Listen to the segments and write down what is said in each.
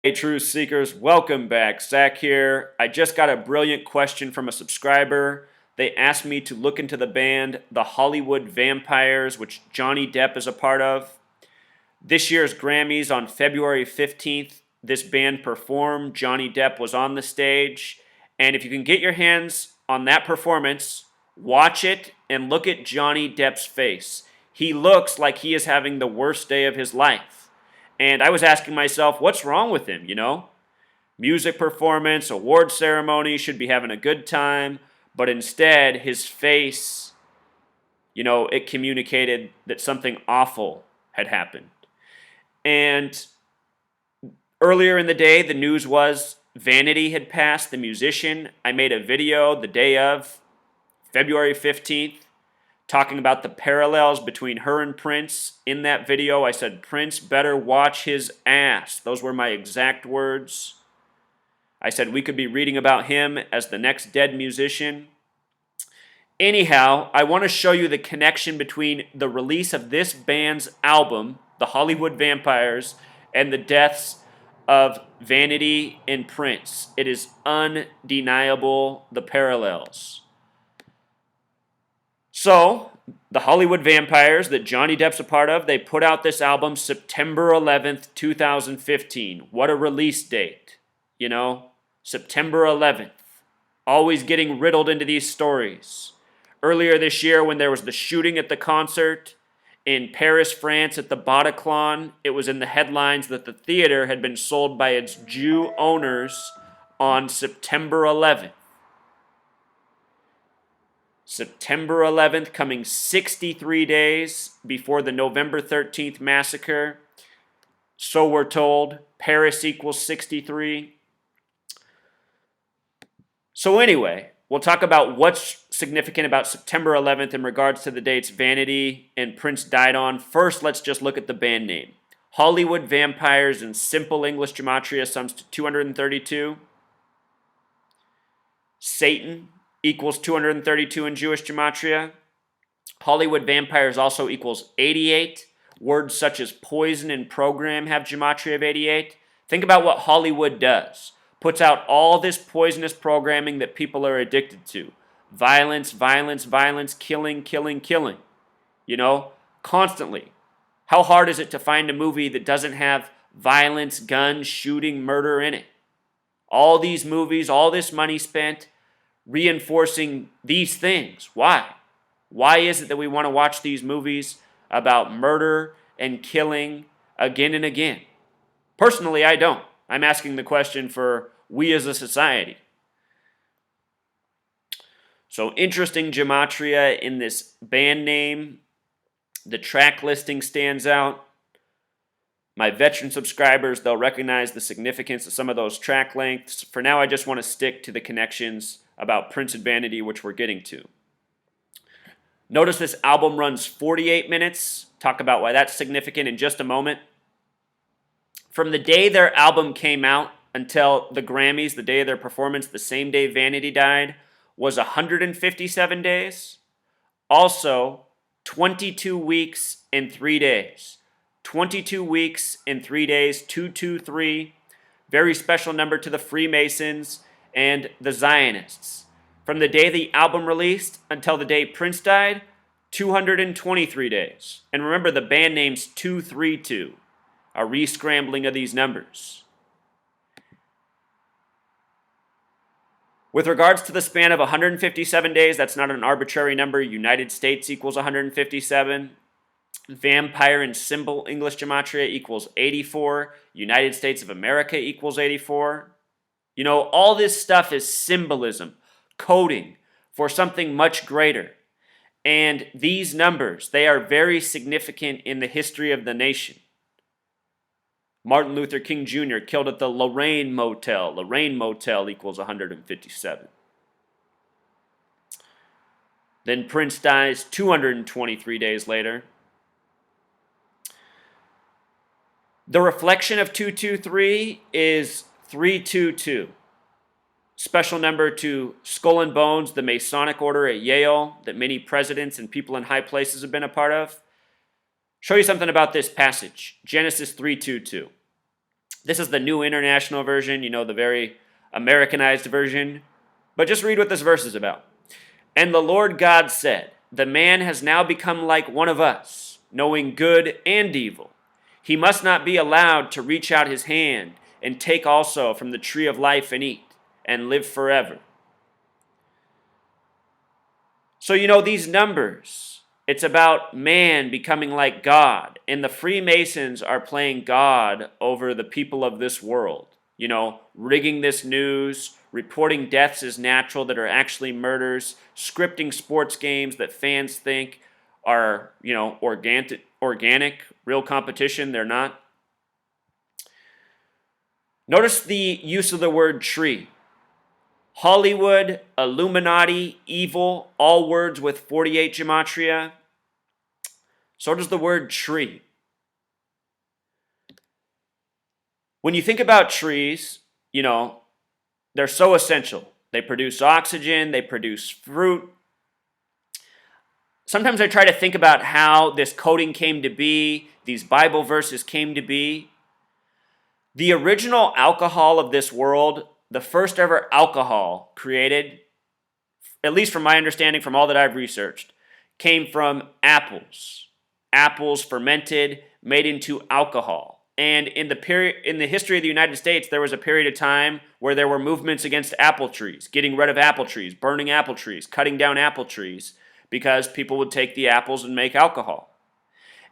Hey, truth seekers, welcome back. Zach here. I just got a brilliant question from a subscriber. They asked me to look into the band The Hollywood Vampires, which Johnny Depp is a part of. This year's Grammys on February 15th, this band performed. Johnny Depp was on the stage. And if you can get your hands on that performance, watch it and look at Johnny Depp's face. He looks like he is having the worst day of his life. And I was asking myself, what's wrong with him, Music performance, award ceremony, should be having a good time. But instead, his face, it communicated that something awful had happened. And earlier in the day, the news was Vanity had passed, the musician. I made a video the day of February 15th talking about the parallels between her and Prince. In that video, I said, Prince better watch his ass. Those were my exact words. I said we could be reading about him as the next dead musician. Anyhow, I want to show you the connection between the release of this band's album, The Hollywood Vampires, and the deaths of Vanity and Prince. It is undeniable, the parallels. So, the Hollywood Vampires that Johnny Depp's a part of, they put out this album September 11th, 2015. What a release date, September 11th. Always getting riddled into these stories. Earlier this year when there was the shooting at the concert in Paris, France at the Bataclan, it was in the headlines that the theater had been sold by its Jew owners on September 11th. September 11th, coming 63 days before the November 13th massacre. So we're told. Paris equals 63. So anyway, we'll talk about what's significant about September 11th in regards to the dates Vanity and Prince died on. First, let's just look at the band name. Hollywood Vampires in simple English gematria sums to 232. Satan equals 232 in Jewish gematria. Hollywood Vampires also equals 88. Words such as poison and program have gematria of 88. Think about what Hollywood does. Puts out all this poisonous programming that people are addicted to. Violence, violence, violence, killing, killing, killing. Constantly. How hard is it to find a movie that doesn't have violence, guns, shooting, murder in it? All these movies, all this money spent reinforcing these things. Why? Why is it that we want to watch these movies about murder and killing again and again? Personally, I don't. I'm asking the question for we as a society. So interesting gematria in this band name. The track listing stands out. My veteran subscribers, they'll recognize the significance of some of those track lengths. For now, I just want to stick to the connections about Prince and Vanity, which we're getting to. Notice this album runs 48 minutes. Talk about why that's significant in just a moment. From the day their album came out until the Grammys, the day of their performance, the same day Vanity died, was 157 days. Also, 22 weeks and 3 days. 22 weeks and 3 days, 223. Very special number to the Freemasons and the Zionists. From the day the album released until the day Prince died, 223 days. And remember, the band name's 232, a re-scrambling of these numbers. With regards to the span of 157 days, that's not an arbitrary number. United States equals 157. Vampire in simple English gematria equals 84. United States of America equals 84. All this stuff is symbolism, coding for something much greater. And these numbers, they are very significant in the history of the nation. Martin Luther King Jr. killed at the Lorraine Motel. Lorraine Motel equals 157. Then Prince dies 223 days later. The reflection of 223 is 322. Special number to Skull and Bones, the Masonic order at Yale that many presidents and people in high places have been a part of. Show you something about this passage. Genesis 3:22. This is the New International Version, the very Americanized version. But just read what this verse is about. And the Lord God said, the man has now become like one of us, knowing good and evil. He must not be allowed to reach out his hand and take also from the tree of life and eat, and live forever. So, these numbers, it's about man becoming like God. And the Freemasons are playing God over the people of this world. Rigging this news, reporting deaths as natural that are actually murders, scripting sports games that fans think are, organic, real competition. They're not. Notice the use of the word tree. Hollywood, Illuminati, evil, all words with 48 gematria. So does the word tree. When you think about trees, they're so essential. They produce oxygen, they produce fruit. Sometimes I try to think about how this coding came to be, these Bible verses came to be. The original alcohol of this world, the first ever alcohol created, at least from my understanding, from all that I've researched, came from apples. Apples fermented, made into alcohol. And in the history of the United States, there was a period of time where there were movements against apple trees, getting rid of apple trees, burning apple trees, cutting down apple trees, because people would take the apples and make alcohol.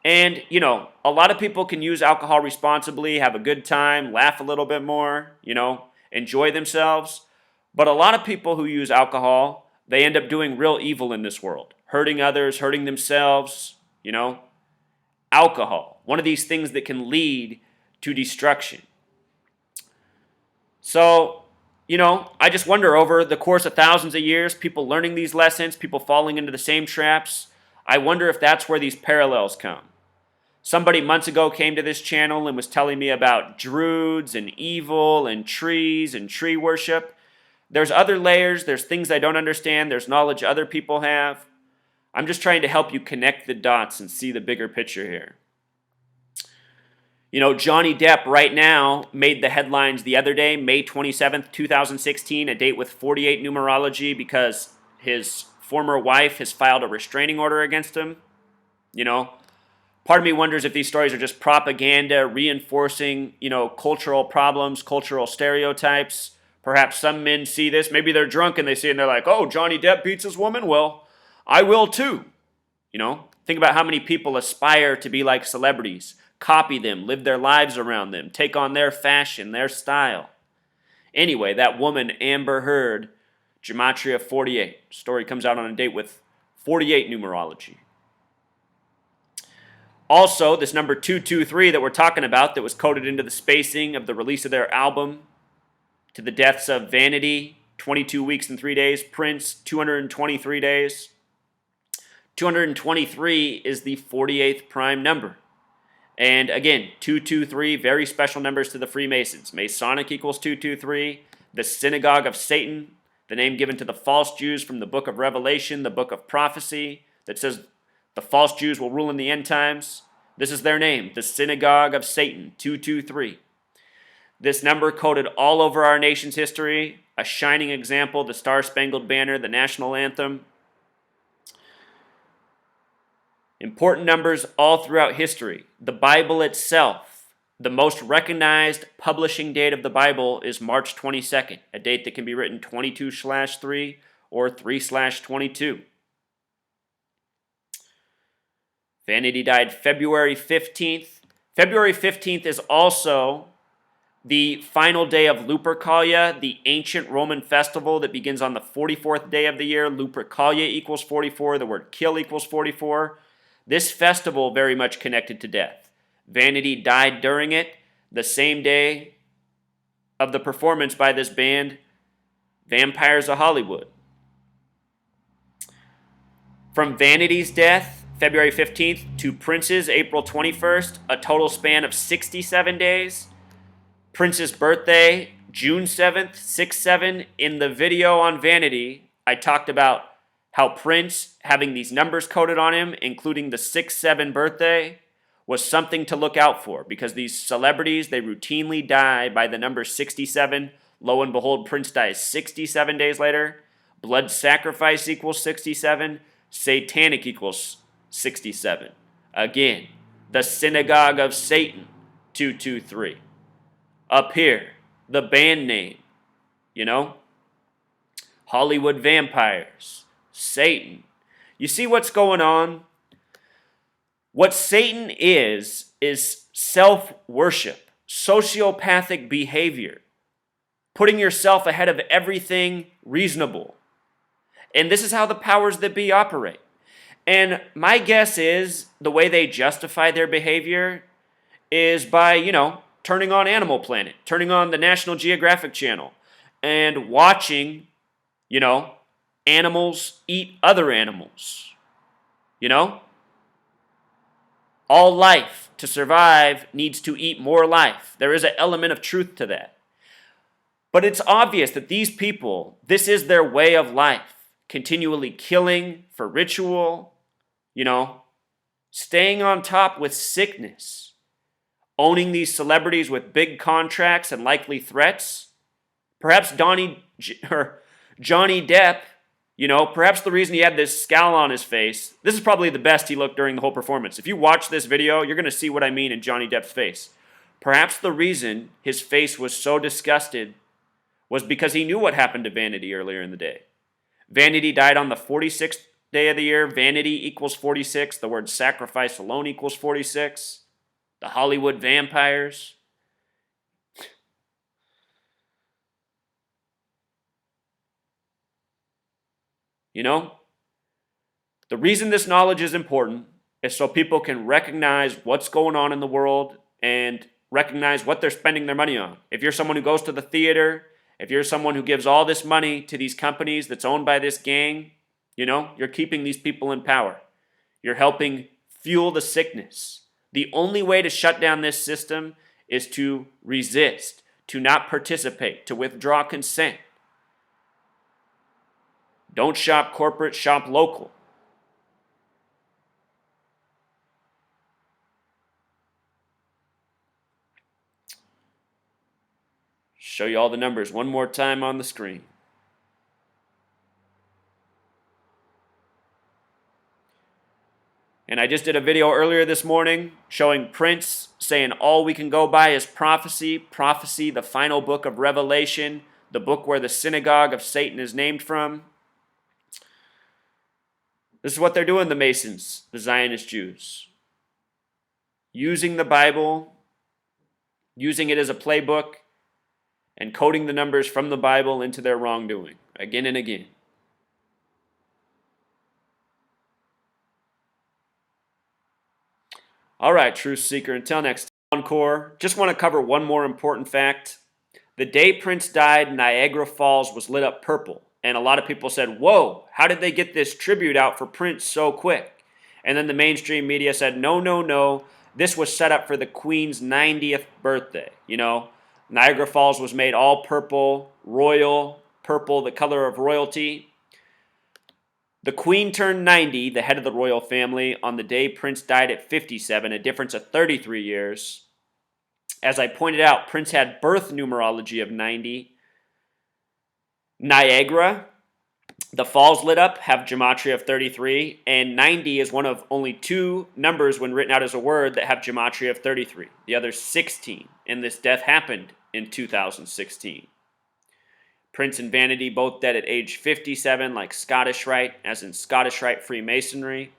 And, a lot of people can use alcohol responsibly, have a good time, laugh a little bit more, enjoy themselves. But a lot of people who use alcohol, they end up doing real evil in this world, hurting others, hurting themselves, Alcohol, one of these things that can lead to destruction. So, I just wonder, over the course of thousands of years, people learning these lessons, people falling into the same traps, I wonder if that's where these parallels come. Somebody months ago came to this channel and was telling me about druids and evil and trees and tree worship. There's other layers, there's things I don't understand, there's knowledge other people have. I'm just trying to help you connect the dots and see the bigger picture here. Johnny Depp right now made the headlines the other day, May 27th, 2016, a date with 48 numerology, because his former wife has filed a restraining order against him. Part of me wonders if these stories are just propaganda, reinforcing, cultural problems, cultural stereotypes. Perhaps some men see this. Maybe they're drunk and they see it and they're like, oh, Johnny Depp beats his woman? Well, I will too. Think about how many people aspire to be like celebrities, copy them, live their lives around them, take on their fashion, their style. Anyway, that woman, Amber Heard, gematria 48. Story comes out on a date with 48 numerology. Also, this number 223 that we're talking about, that was coded into the spacing of the release of their album, to the deaths of Vanity, 22 weeks and 3 days, Prince, 223 days. 223 is the 48th prime number. And again, 223, very special numbers to the Freemasons. Masonic equals 223. The synagogue of Satan, the name given to the false Jews from the book of Revelation, the book of prophecy, that says the false Jews will rule in the end times. This is their name, the synagogue of Satan, 223. This number coded all over our nation's history, a shining example, the Star-Spangled Banner, the national anthem. Important numbers all throughout history. The Bible itself, the most recognized publishing date of the Bible is March 22nd, a date that can be written 22/3 or 3/22. Vanity died February 15th. February 15th is also the final day of Lupercalia, the ancient Roman festival that begins on the 44th day of the year. Lupercalia equals 44. The word kill equals 44. This festival very much connected to death. Vanity died during it, the same day of the performance by this band, Vampires of Hollywood. From Vanity's death, February 15th, to Prince's, April 21st, a total span of 67 days. Prince's birthday, June 7th, 6/7. In the video on Vanity, I talked about how Prince, having these numbers coded on him, including the 6/7 birthday, was something to look out for, because these celebrities, they routinely die by the number 67. Lo and behold, Prince dies 67 days later. Blood sacrifice equals 67. Satanic equals 67. Again, the synagogue of Satan, 223. Up here, the band name, Hollywood vampires, Satan. You see what's going on? What Satan is self-worship, sociopathic behavior, putting yourself ahead of everything reasonable. And this is how the powers that be operate. And my guess is the way they justify their behavior is by, turning on Animal Planet, turning on the National Geographic Channel, and watching, animals eat other animals. All life to survive needs to eat more life. There is an element of truth to that. But it's obvious that these people, this is their way of life, continually killing for ritual, staying on top with sickness, owning these celebrities with big contracts and likely threats. Perhaps Johnny Depp, perhaps the reason he had this scowl on his face, this is probably the best he looked during the whole performance. If you watch this video, you're going to see what I mean in Johnny Depp's face. Perhaps the reason his face was so disgusted was because he knew what happened to Vanity earlier in the day. Vanity died on the 46th day of the year. Vanity equals 46. The word sacrifice alone equals 46. The Hollywood vampires. The reason this knowledge is important is so people can recognize what's going on in the world and recognize what they're spending their money on. If you're someone who goes to the theater, if you're someone who gives all this money to these companies that's owned by this gang, you're keeping these people in power. You're helping fuel the sickness. The only way to shut down this system is to resist, to not participate, to withdraw consent. Don't shop corporate, shop local. Show you all the numbers one more time on the screen. And I just did a video earlier this morning showing Prince saying all we can go by is prophecy. Prophecy, the final book of Revelation, the book where the synagogue of Satan is named from. This is what they're doing, the Masons, the Zionist Jews. Using the Bible, using it as a playbook, and coding the numbers from the Bible into their wrongdoing, again and again. All right, Truth Seeker, until next time. Encore, just want to cover one more important fact. The day Prince died, Niagara Falls was lit up purple. And a lot of people said, whoa, how did they get this tribute out for Prince so quick? And then the mainstream media said, no, this was set up for the Queen's 90th birthday. Niagara Falls was made all purple, royal, purple, the color of royalty. The Queen turned 90, the head of the royal family, on the day Prince died at 57, a difference of 33 years. As I pointed out, Prince had birth numerology of 90. Niagara, the falls lit up, have gematria of 33, and 90 is one of only two numbers when written out as a word that have gematria of 33. The other 16, and this death happened in 2016. Prince and Vanity both dead at age 57, like Scottish Rite, as in Scottish Rite Freemasonry.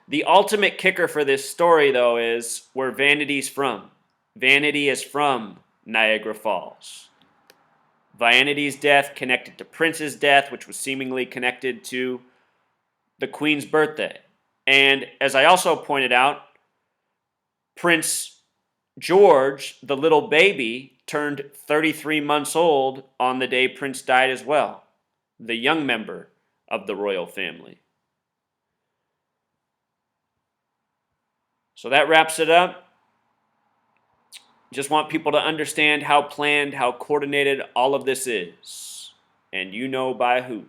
The ultimate kicker for this story, though, is where Vanity's from. Vanity is from Niagara Falls. Vanity's death connected to Prince's death, which was seemingly connected to the Queen's birthday. And as I also pointed out, Prince George, the little baby, turned 33 months old on the day Prince died as well, the young member of the royal family. So that wraps it up. Just want people to understand how planned, how coordinated all of this is. And you know by who.